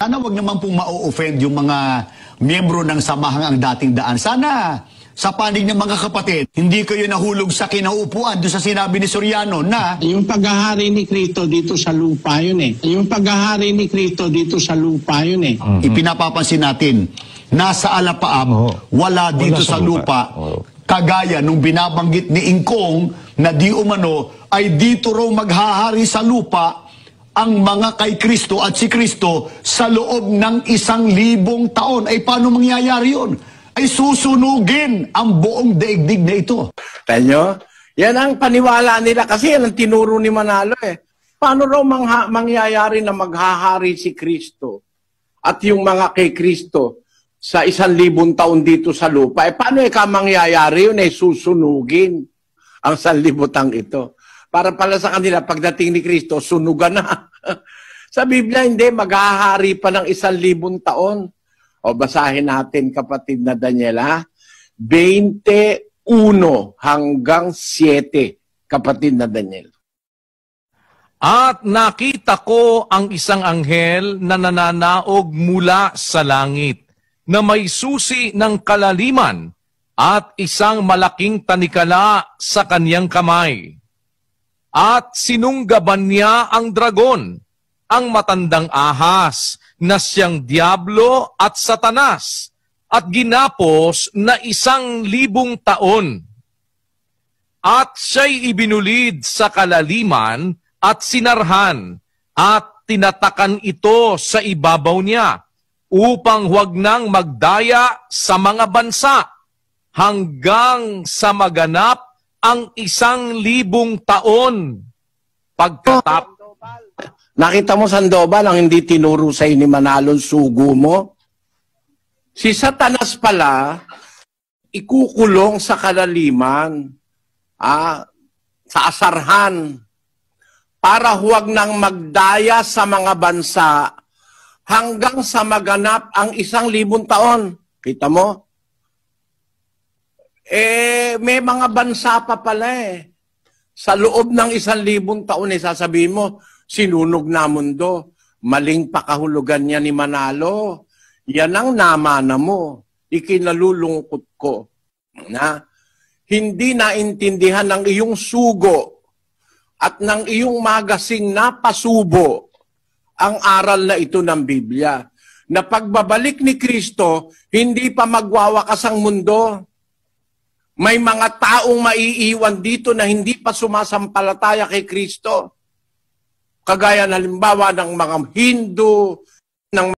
Sana wag naman pong ma-offend yung mga miyembro ng samahang ang dating daan. Sana sa panig ng mga kapatid, hindi kayo nahulog sa kinaupuan doon sa sinabi ni Soriano na yung paghahari ni Cristo dito sa lupa yun eh. Yung paghahari ni Cristo dito sa lupa yun eh. Ipinapapansin natin, nasa alapaap, wala dito sa lupa. Kagaya nung binabanggit ni Ingkong na di umano ay dito raw maghahari sa lupa ang mga kay Kristo at si Kristo sa loob ng 1,000 taon. Ay paano mangyayari yun? Ay susunugin ang buong daigdig na ito. Tanyo? Yan ang paniwala nila kasi yan ang tinuro ni Manalo eh. Paano raw mangyayari na maghahari si Kristo at yung mga kay Kristo sa 1,000 taon dito sa lupa? Eh paano mangyayari yun eh? Susunugin ang sanlibutan ito. Para pala sa kanila, pagdating ni Kristo, sunugan na. Sa Biblia, hindi. Maghahari pa ng 1,000 taon. O basahin natin, kapatid na Daniela, 21 hanggang 7, kapatid na Daniel. At nakita ko ang isang anghel na nananaog mula sa langit, na may susi ng kalaliman at isang malaking tanikala sa kanyang kamay. At sinunggaban niya ang dragon, ang matandang ahas, na siyang Diablo at Satanas, at ginapos na 1,000 taon. At siya'y ibinulid sa kalaliman at sinarhan, at tinatakan ito sa ibabaw niya, upang huwag nang magdaya sa mga bansa, hanggang sa maganap ang 1,000 taon. Nakita mo, Sandoval, ang hindi tinuro sa ni Manalo sugo mo? Si Satanas pala, ikukulong sa kalaliman, sa asarhan, para huwag nang magdaya sa mga bansa hanggang sa maganap ang 1,000 taon. Kita mo? May mga bansa pa pala eh. Sa loob ng 1,000 taon sasabihin mo, sinunog na mundo. Maling pakahulugan niya ni Manalo. Yan ang namana mo. Ikinalulungkot ko na hindi naintindihan ng iyong sugo at ng iyong magasing napasubo ang aral na ito ng Biblia. Na pagbabalik ni Kristo, hindi pa magwawakas ang mundo. May mga taong maiiwan dito na hindi pa sumasampalataya kay Kristo. Kagaya halimbawa ng mga Hindu, ng